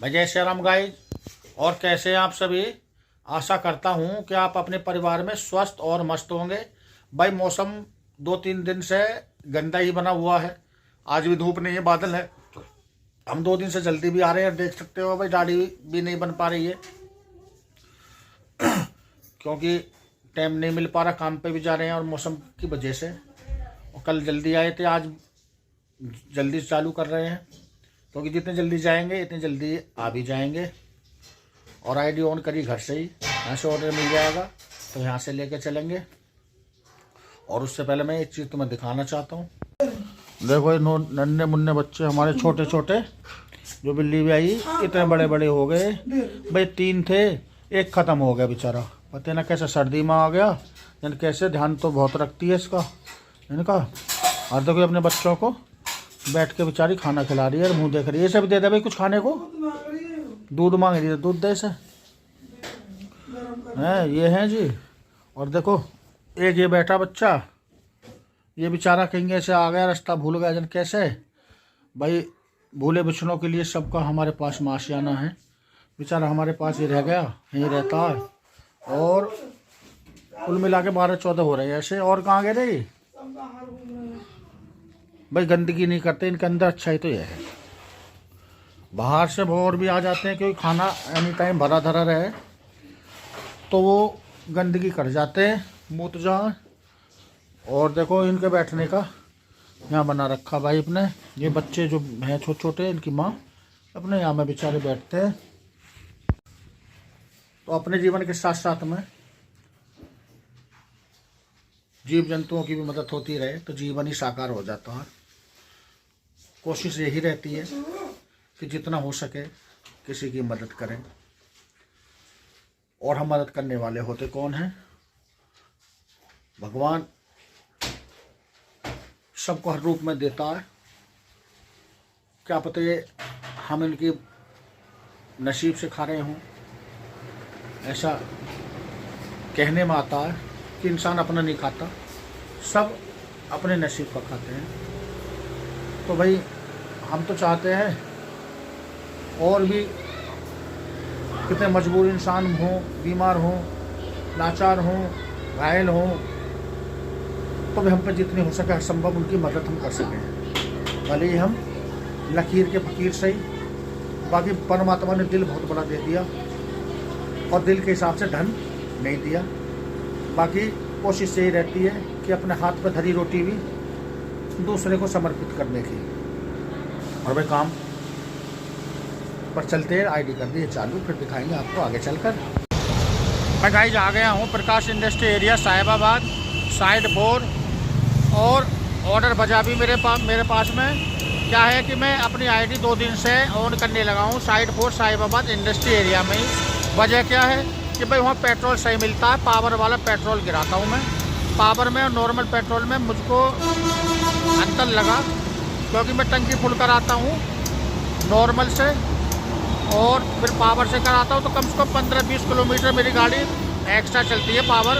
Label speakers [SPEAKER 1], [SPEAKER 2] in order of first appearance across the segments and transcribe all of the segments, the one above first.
[SPEAKER 1] भाई जय श्री राम गाइस। और कैसे हैं आप सभी। आशा करता हूं कि आप अपने परिवार में स्वस्थ और मस्त होंगे। भाई मौसम 2-3 दिन से गंदा ही बना हुआ है। आज भी धूप नहीं है, बादल है। हम 2 दिन से जल्दी भी आ रहे हैं, देख सकते हो भाई दाढ़ी भी नहीं बन पा रही है क्योंकि टाइम नहीं मिल पा रहा, काम पे भी जा रहे हैं और मौसम की वजह से। और कल जल्दी आए थे, आज जल्दी चालू कर रहे हैं क्योंकि जितने जल्दी जाएंगे इतने जल्दी आ भी जाएंगे। और आईडी ऑन करी घर से ही, यहाँ से ऑर्डर मिल जाएगा तो यहाँ से लेके चलेंगे। और उससे पहले मैं एक चीज़ तुम्हें दिखाना चाहता हूँ। देखो ये नन्हे मुन्ने बच्चे हमारे छोटे छोटे, जो बिल्ली भी आई इतने बड़े बड़े हो गए भाई। 3 थे, एक ख़त्म हो गया बेचारा, पता ना कैसे सर्दी में आ गया। यानी कैसे ध्यान तो बहुत रखती है इसका, इनका। और देखो अपने बच्चों को बैठ के बेचारी खाना खिला रही है, मुंह देख रही है। इसे भी दे दे भाई कुछ खाने को, दूध मांग रही है, दूध दे इसे। है ये हैं जी। और देखो एक ये बैठा बच्चा, ये बेचारा कहीं से आ गया, रास्ता भूल गया जन कैसे। भाई भूले बिछड़ों के लिए सबका हमारे पास माशियाना है। बेचारा हमारे पास ही रह गया, यहीं रहता है। और कुल मिला के 12-14 हो रहे हैं ऐसे। और कहाँ गए थे भाई, गंदगी नहीं करते इनके अंदर। अच्छा ही तो ये है। बाहर से और भी आ जाते हैं क्योंकि खाना एनी टाइम भरा धरा रहे तो वो गंदगी कर जाते हैं, मूत जहाँ। और देखो इनके बैठने का यहाँ बना रखा भाई अपने। ये बच्चे जो हैं छोटे छोटे, इनकी माँ अपने यहाँ में बेचारे बैठते हैं। तो अपने जीवन के साथ साथ में जीव जंतुओं की भी मदद होती रहे तो जीवन ही साकार हो जाता है। कोशिश यही रहती है कि जितना हो सके किसी की मदद करें। और हम मदद करने वाले होते कौन हैं? भगवान सबको हर रूप में देता है। क्या पता ये हम इनकी नसीब से खा रहे हों। ऐसा कहने में आता है कि इंसान अपना नहीं खाता, सब अपने नसीब का खाते हैं। तो भाई हम तो चाहते हैं और भी कितने मजबूर इंसान हों, बीमार हों, लाचार हों, घायल हों, तो भी हम पे जितनी हो सके हर संभव उनकी मदद हम कर सकें। भले ही हम लकीर के फकीर सही, बाकी परमात्मा ने दिल बहुत बड़ा दे दिया और दिल के हिसाब से धन नहीं दिया। बाकी कोशिश यही रहती है कि अपने हाथ पर धरी रोटी भी दूसरे को समर्पित करने की। और भाई काम पर चलते हैं, आईडी कर दिए चालू, फिर दिखाएंगे आपको आगे चलकर। मैं गाइस आ गया हूँ प्रकाश इंडस्ट्री एरिया साहिबाबाद साइड 4। और ऑर्डर बजा भी मेरे पास में। क्या है कि मैं अपनी आईडी 2 दिन से ऑन करने लगा हूँ साइड 4 साहिबाबाद इंडस्ट्री एरिया में ही। वजह क्या है कि भाई वहाँ पेट्रोल सही मिलता है, पावर वाला पेट्रोल गिराता हूँ मैं। पावर में और नॉर्मल पेट्रोल में मुझको अंतर लगा क्योंकि मैं टंकी फुल कराता हूँ नॉर्मल से और फिर पावर से कराता हूँ तो कम से कम 15-20 किलोमीटर मेरी गाड़ी एक्स्ट्रा चलती है पावर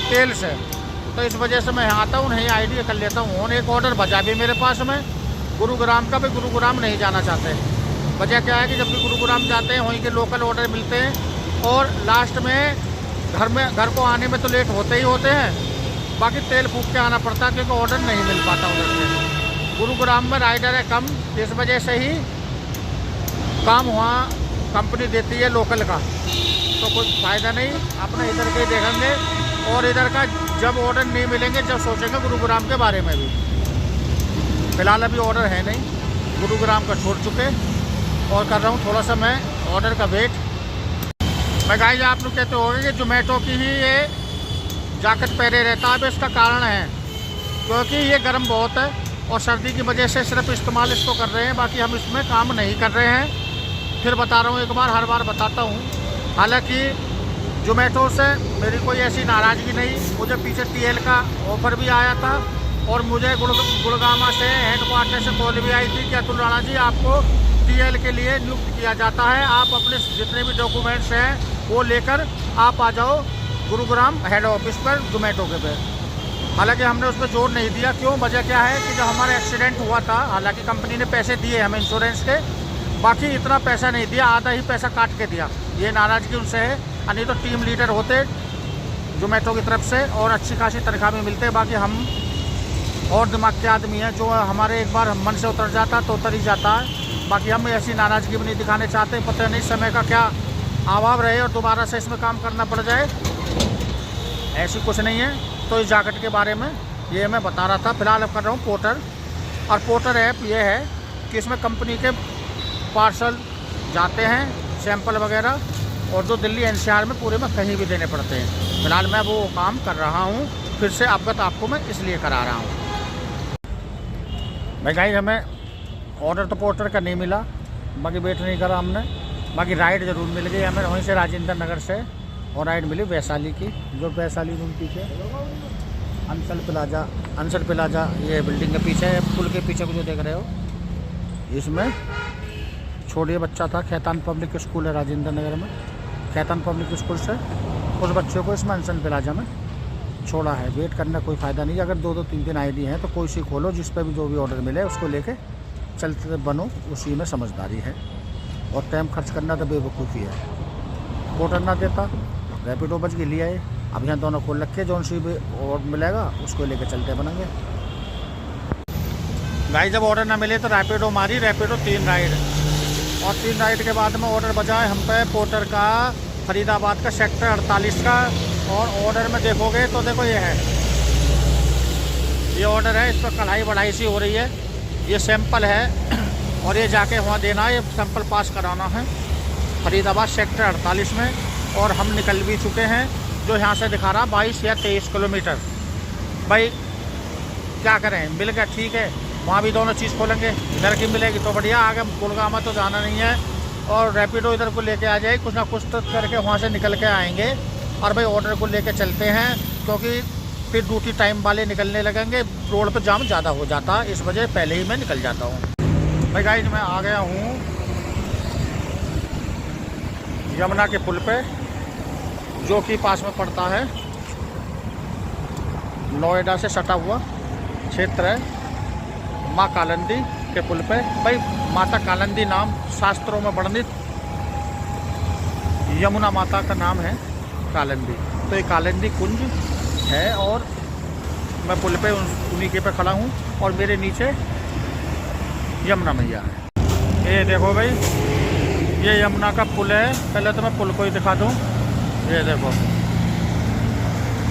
[SPEAKER 1] तेल से। तो इस वजह से मैं यहाँ आता हूँ, नहीं आईडी कर लेता हूँ। और एक ऑर्डर बचा भी मेरे पास में गुरुग्राम का। भाई गुरुग्राम नहीं जाना चाहते। वजह क्या है कि जब भी गुरुग्राम जाते हैं वहीं के लोकल ऑर्डर मिलते हैं और लास्ट में घर को आने में तो लेट होते ही होते हैं। बाकी तेल फूक के आना पड़ता है क्योंकि ऑर्डर नहीं मिल पाता उधर से। गुरुग्राम में राइडर है कम, इस वजह से ही काम वहाँ कंपनी देती है लोकल का, तो कुछ फ़ायदा नहीं। अपना इधर के देखेंगे और इधर का जब ऑर्डर नहीं मिलेंगे जब सोचेंगे गुरुग्राम के बारे में भी। फ़िलहाल अभी ऑर्डर है नहीं, गुरुग्राम का छोड़ चुके और कर रहा हूँ थोड़ा सा मैं ऑर्डर का वेट। मैं गाइस आप लोग कहते होंगे कि जोमेटो की ही ये जैकेट पहने रहता है। इसका कारण है क्योंकि ये गर्म बहुत है और सर्दी की वजह से सिर्फ इस्तेमाल इसको कर रहे हैं, बाकी हम इसमें काम नहीं कर रहे हैं। फिर बता रहा हूँ, एक बार हर बार बताता हूँ। हालांकि जोमेटो से मेरी कोई ऐसी नाराज़गी नहीं। मुझे पीछे TL का ऑफ़र भी आया था और मुझे गुड़गामा से हेडक्वार्टर से कॉल भी आई थी कि अतुल राणा जी आपको TL के लिए नियुक्त किया जाता है, आप अपने जितने भी डॉक्यूमेंट्स हैं वो लेकर आप आ जाओ गुरुग्राम हेड ऑफिस पर जोमेटो के पे। हालांकि हमने उस पर जोर नहीं दिया। क्यों? वजह क्या है कि जब हमारा एक्सीडेंट हुआ था, हालांकि कंपनी ने पैसे दिए हमें इंश्योरेंस के, बाकी इतना पैसा नहीं दिया, आधा ही पैसा काट के दिया। ये नाराज़गी उनसे है, नहीं तो टीम लीडर होते जोमेटो की तरफ से और अच्छी खासी तनख्वाह भी मिलते। बाकी हम और दिमाग के आदमी हैं, जो हमारे एक बार मन से उतर जाता तो उतर ही जाता है। बाकी हम ऐसी नाराज़गी भी नहीं दिखाने चाहते। पता नहीं समय का क्या अभाव रहे और दोबारा से इसमें काम करना पड़ जाए, ऐसी कुछ नहीं है। तो इस जैकेट के बारे में ये मैं बता रहा था। फिलहाल अब कर रहा हूँ पोर्टर। और पोर्टर ऐप ये है कि इसमें कंपनी के पार्सल जाते हैं, सैंपल वगैरह, और जो दिल्ली एनसीआर में पूरे में कहीं भी देने पड़ते हैं। फिलहाल मैं वो काम कर रहा हूँ, फिर से अवगत आपको मैं इसलिए करा रहा हूँ। भाई गाइस, हमें ऑर्डर तो पोर्टर का नहीं मिला, बाकी वेट नहीं करा हमने। बाकी राइड ज़रूर मिल गई हमें वहीं से, राजेंद्र नगर से, और राइड मिली वैशाली की, जो वैशाली रूम पीछे अंसल प्लाजा ये बिल्डिंग के पीछे, पुल के पीछे को जो देख रहे हो, इसमें छोड़िए बच्चा था। खैतान पब्लिक स्कूल है राजेंद्र नगर में, खैतान पब्लिक स्कूल से उस बच्चों को इसमें अंसल प्लाजा में छोड़ा है। वेट करना कोई फ़ायदा नहीं। अगर 2-2 3-3 आईडी हैं तो कोई सी खोलो, जिस पर भी जो भी ऑर्डर मिले उसको लेके चलते बनो, उसी में समझदारी है। और टाइम खर्च करना तो बेवकूफ़ी है। ऑर्डर ना देता, रैपिडो बच के लिए आए। अब यहाँ दोनों खोल रखे, जो सी भी ऑर्डर मिलेगा उसको लेके चलते बनेंगे। गाइस, जब ऑर्डर ना मिले तो रैपिडो मारी, रैपिडो 3 राइड, और 3 राइड के बाद में ऑर्डर बजा है हम पे पोर्टर का, फरीदाबाद का, सेक्टर 48 का। और ऑर्डर में देखोगे तो देखो ये है, ये ऑर्डर है, इस पर कढ़ाई बढ़ाई सी हो रही है। ये सैंपल है और ये जाके वहाँ देना है, ये सैंपल पास कराना है फरीदाबाद सेक्टर 48 में। और हम निकल भी चुके हैं, जो यहाँ से दिखा रहा 22 या 23 किलोमीटर। भाई क्या करें, मिल गया ठीक है, वहाँ भी दोनों चीज़ खोलेंगे। इधर की मिलेगी तो बढ़िया, आगे गुड़गांव में तो जाना नहीं है, और रैपिडो इधर को लेके आ जाए, कुछ ना कुछ तो करके वहाँ से निकल के आएंगे। और भाई ऑर्डर को लेके चलते हैं, क्योंकि फिर ड्यूटी टाइम वाले निकलने लगेंगे, रोड पर जाम ज़्यादा हो जाता, इस वजह पहले ही मैं निकल जाता हूँ। भाई गाइस, मैं आ गया हूँ यमुना के पुल पे, जो कि पास में पड़ता है, नोएडा से सटा हुआ क्षेत्र है, माँ कालिंदी के पुल पे। भाई माता कालिंदी नाम शास्त्रों में वर्णित यमुना माता का नाम है कालिंदी। तो ये कालिंदी कुंज है, और मैं पुल पे उन्हीं के पे खड़ा हूँ, और मेरे नीचे यमुना मैया है। ये देखो भाई, ये यमुना का पुल है। पहले तो मैं पुल को ही दिखा दूँ। ये देखो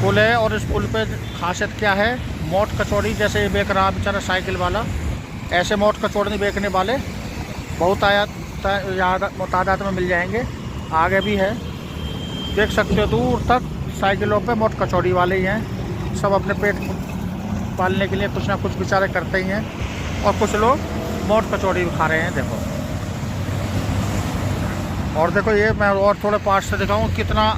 [SPEAKER 1] पुल है, और इस पुल पे खासियत क्या है, मोट कचौड़ी जैसे ये बेच रहा बेचारा साइकिल वाला, ऐसे मोट कचौड़ी बेचने वाले बहुत तादाद में मिल जाएंगे। आगे भी है, देख सकते हो, दूर तक साइकिलों पे मोट कचौड़ी वाले ही हैं। सब अपने पेट पालने के लिए कुछ ना कुछ बेचारे करते ही हैं, और कुछ लोग मोट कचौड़ी भी खा रहे हैं। देखो, और देखो ये मैं और थोड़े पास से दिखाऊं, कितना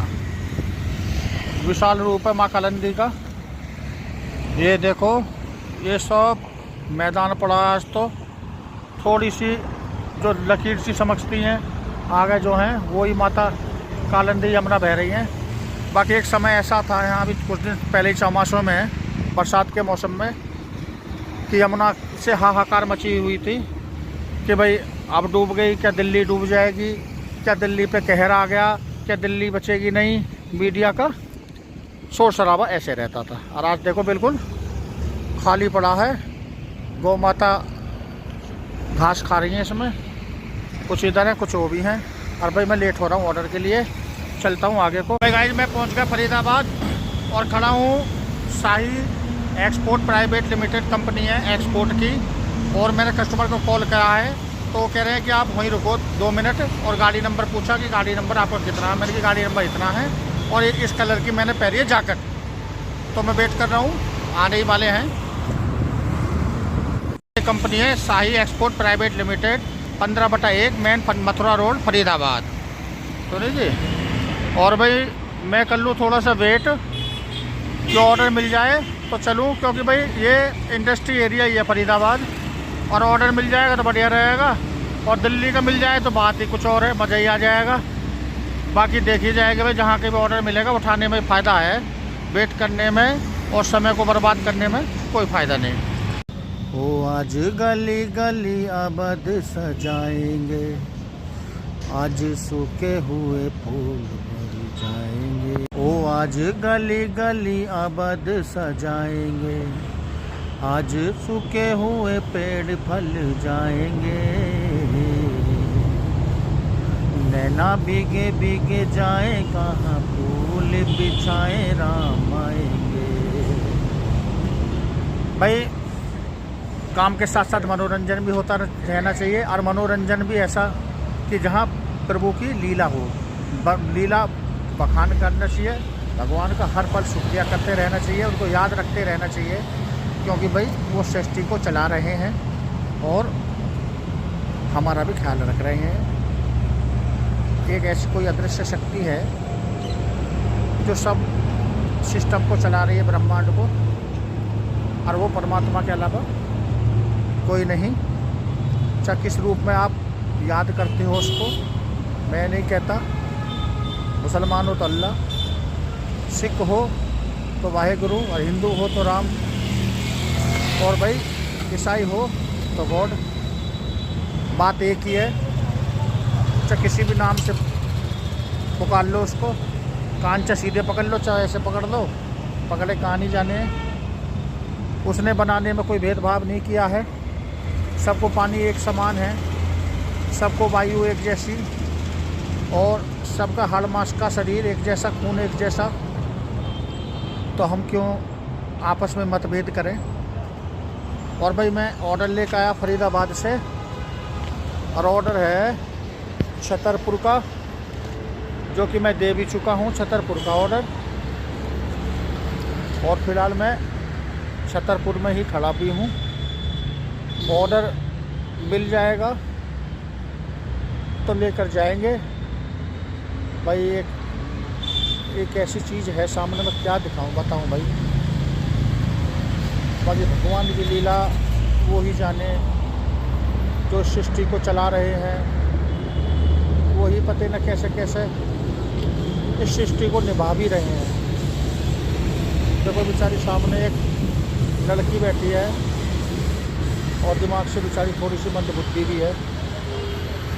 [SPEAKER 1] विशाल रूप है माँ कालिंदी का। ये देखो, ये सब मैदान पड़ा है। आज तो थोड़ी सी जो लकीर सी समझती हैं, आगे जो हैं वही माता कालिंदी यमुना बह रही हैं। बाकी एक समय ऐसा था यहाँ अभी कुछ दिन पहले ही चौमासों में, बरसात के मौसम में, कि यमुना से हाहाकार मची हुई थी कि भाई अब डूब गई, क्या दिल्ली डूब जाएगी, क्या दिल्ली पे कहर आ गया, क्या दिल्ली बचेगी नहीं। मीडिया का शोर शराबा ऐसे रहता था। और आज देखो बिल्कुल खाली पड़ा है, गौ माता घास खा रही हैं इसमें, कुछ इधर है कुछ वो भी हैं। और भाई मैं लेट हो रहा हूँ ऑर्डर के लिए, चलता हूँ आगे को। भाई गाइस, मैं पहुँच गया फरीदाबाद, और खड़ा हूँ शाही एक्सपोर्ट प्राइवेट लिमिटेड कंपनी है एक्सपोर्ट की। और मैंने कस्टमर को कॉल करा है, तो वो कह रहे हैं कि आप वहीं रुको 2 मिनट, और गाड़ी नंबर पूछा कि गाड़ी नंबर आपका कितना है। मैंने कहा गाड़ी नंबर इतना है, और इस कलर की मैंने पहनी है जैकेट। तो मैं वेट कर रहा हूँ, आने ही वाले हैं। ये कंपनी है Shahi export private limited, 15/1 main Mathura road Faridabad. तो नहीं जी, और भाई मैं कर लूँ थोड़ा सा वेट, जो ऑर्डर मिल जाए तो चलूँ, क्योंकि भाई ये इंडस्ट्री एरिया ही है फरीदाबाद, और ऑर्डर मिल जाएगा तो बढ़िया रहेगा। और दिल्ली का मिल जाए तो बात ही कुछ और है, मज़ा ही आ जाएगा। बाकी देखी जाएगा भाई, जहाँ के भी ऑर्डर मिलेगा उठाने में फ़ायदा है, वेट करने में और समय को बर्बाद करने में कोई फ़ायदा नहीं। ओ आज गली गली अबद सजाएंगे, आज सूखे हुए फूल भर जाएंगे। ओ आज गली गली अबद सजाएंगे, आज सूखे हुए पेड़ फल जाएंगे। नैना भीगे भीगे जाए, कहाँ फूल बिछाए राम आएंगे। भाई काम के साथ साथ मनोरंजन भी होता रहना चाहिए, और मनोरंजन भी ऐसा कि जहाँ प्रभु की लीला हो, लीला बखान करना चाहिए, भगवान का हर पल शुक्रिया करते रहना चाहिए, उनको याद रखते रहना चाहिए, क्योंकि भाई वो सृष्टि को चला रहे हैं और हमारा भी ख्याल रख रहे हैं। एक ऐसी कोई अदृश्य शक्ति है जो सब सिस्टम को चला रही है, ब्रह्मांड को, और वो परमात्मा के अलावा कोई नहीं। चाहे किस रूप में आप याद करते हो उसको, मैं नहीं कहता। मुसलमान हो तो अल्लाह, सिख हो तो वाहेगुरु, और हिंदू हो तो राम, और भाई ईसाई हो तो गॉड। बात एक ही है, चाहे किसी भी नाम से पुकार लो उसको, कान चाहे सीधे पकड़ लो चाहे ऐसे पकड़ लो, पकड़े कहानी जाने। उसने बनाने में कोई भेदभाव नहीं किया है, सबको पानी एक समान है, सबको वायु एक जैसी, और सबका हड़ मांस का शरीर एक जैसा, खून एक जैसा। तो हम क्यों आपस में मतभेद करें। और भाई मैं ऑर्डर लेकर आया फरीदाबाद से, और ऑर्डर है छतरपुर का, जो कि मैं दे भी चुका हूँ छतरपुर का ऑर्डर, और फिलहाल मैं छतरपुर में ही खड़ा भी हूँ। ऑर्डर मिल जाएगा तो लेकर जाएंगे। भाई एक ऐसी चीज़ है सामने, में क्या दिखाऊं बताऊं भाई। बाकी भगवान की लीला वो ही जाने, जो सृष्टि को चला रहे हैं वही पते न कैसे कैसे इस सृष्टि को निभा भी रहे हैं। देखो बेचारी सामने एक लड़की बैठी है, और दिमाग से बेचारी थोड़ी सी मंदबुद्धि भी है।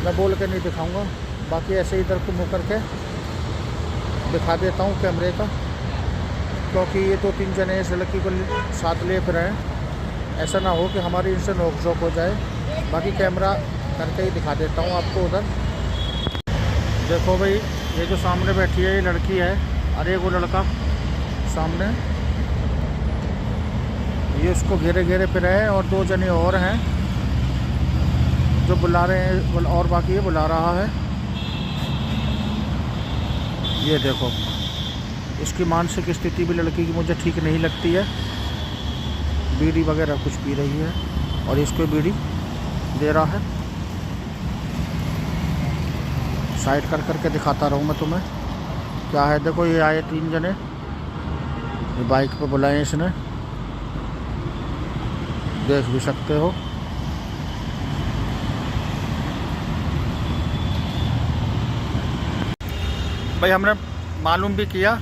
[SPEAKER 1] मैं बोल के नहीं दिखाऊंगा, बाकी ऐसे ही इधर को मुँह करके दिखा देता हूँ कैमरे का, क्योंकि ये 2-3 जने इस लड़की को साथ ले फिर हैं, ऐसा ना हो कि हमारी इनसे नोक झोंक हो जाए। बाकी कैमरा करके ही दिखा देता हूँ आपको उधर। देखो भाई, ये जो सामने बैठी है ये लड़की है, अरे वो लड़का सामने, ये उसको घेरे घेरे पे रहे, और 2 जने और हैं जो बुला रहे हैं, और बाकी ये बुला रहा है। ये देखो, इसकी मानसिक स्थिति भी लड़की की मुझे ठीक नहीं लगती है। बीड़ी वगैरह कुछ पी रही है, और इसको बीड़ी दे रहा है। साइड कर करके दिखाता रहूँ मैं तुम्हें क्या है। देखो ये आए 3 जने, ये बाइक पे बुलाए इसने, देख भी सकते हो। भाई हमने मालूम भी किया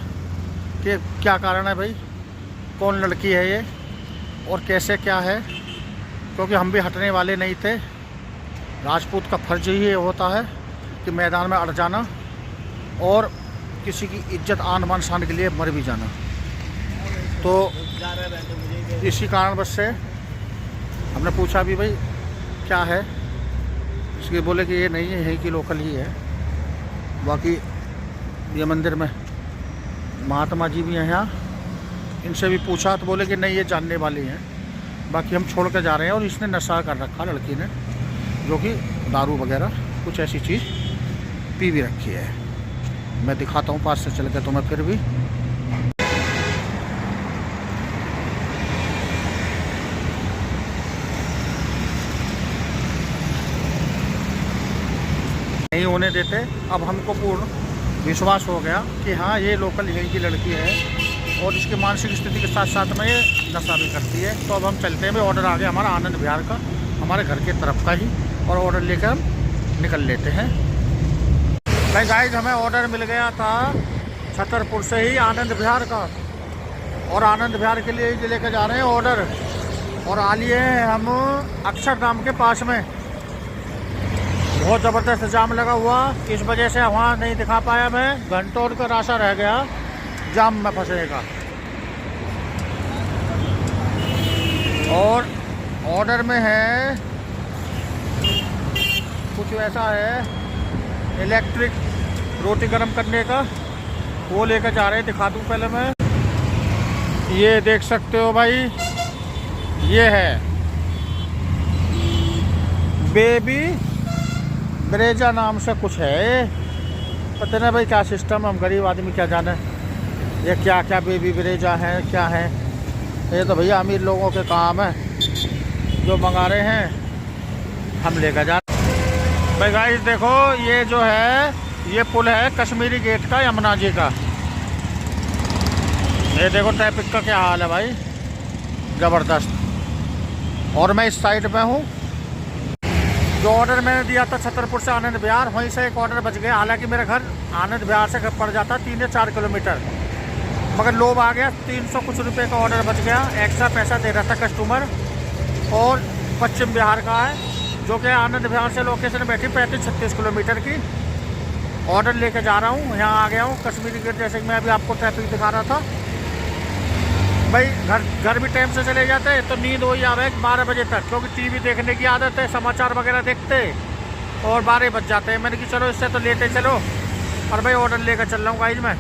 [SPEAKER 1] कि क्या कारण है भाई, कौन लड़की है ये और कैसे क्या है, क्योंकि हम भी हटने वाले नहीं थे। राजपूत का फर्ज ही ये होता है कि मैदान में अड़ जाना और किसी की इज्जत आन बान शान के लिए मर भी जाना। तो इसी कारणवश से हमने पूछा भी भाई क्या है, इसलिए बोले कि ये नहीं है, यहीं की लोकल ही है। बाकी ये मंदिर में महात्मा जी भी हैं यहाँ, इनसे भी पूछा तो बोले कि नहीं ये जानने वाली हैं। बाकी हम छोड़ कर जा रहे हैं, और इसने नशा कर रखा लड़की ने, जो कि दारू वगैरह कुछ ऐसी चीज़ पी भी रखी है। मैं दिखाता हूँ पास से चल के तुम्हें फिर भी। नहीं होने देते। अब हमको पूर्ण विश्वास हो गया कि हाँ ये लोकल यहीं की लड़की है, और इसकी मानसिक स्थिति के साथ साथ में ये नशा भी करती है। तो अब हम चलते हैं भाई, ऑर्डर आ गया हमारा आनंद विहार का, हमारे घर के तरफ का ही, और ऑर्डर लेकर हम निकल लेते हैं। भाई गाइस, हमें ऑर्डर मिल गया था छतरपुर से ही आनंद विहार का, और आनंद विहार के लिए लेकर जा रहे हैं ऑर्डर। और आ लिए हैं हम अक्षरधाम के पास में। बहुत ज़बरदस्त जाम लगा हुआ, इस वजह से वहाँ नहीं दिखा पाया मैं। घंटों का रास्ता रह गया जाम में फंसने का। और ऑर्डर में है कुछ वैसा है इलेक्ट्रिक रोटी गर्म करने का, वो लेकर जा रहे हैं। दिखा दूँ पहले मैं, ये देख सकते हो भाई, ये है बेबी ब्रेजा नाम से कुछ है। पता नहीं भाई क्या सिस्टम, हम गरीब आदमी क्या जाने ये क्या क्या बेबी ब्रेजा है क्या है। ये तो भैया अमीर लोगों के काम है, जो मंगा रहे हैं हम लेकर जा। भाई गाइस देखो, ये जो है ये पुल है कश्मीरी गेट का, यमुना जी का। ये देखो ट्रैफिक का क्या हाल है भाई, ज़बरदस्त। और मैं इस साइड में हूँ। जो ऑर्डर मैंने दिया था छतरपुर से आनंद विहार, वहीं से एक ऑर्डर बच गया। हालांकि मेरा घर आनंद विहार से पड़ जाता 3 या 4 किलोमीटर, मगर लोभ आ गया। 300 कुछ रुपए का ऑर्डर बच गया। एक्स्ट्रा पैसा दे रहा था कस्टमर। और पश्चिम बिहार का है, जो कि आनंद विहार से लोकेशन बैठी 35-36 किलोमीटर की। ऑर्डर लेके जा रहा हूँ, यहाँ आ गया हूँ कश्मीरी गेट। जैसे कि मैं अभी आपको ट्रैफिक दिखा रहा था भाई। घर भी टाइम से चले जाते हैं तो नींद वही आवे 12 बजे तक, क्योंकि टीवी देखने की आदत है, समाचार वगैरह देखते और 12 बज जाते हैं। मैंने कि चलो इससे तो लेटे चलो। और भाई ऑर्डर लेकर चल रहा हूँ गाइस मैं।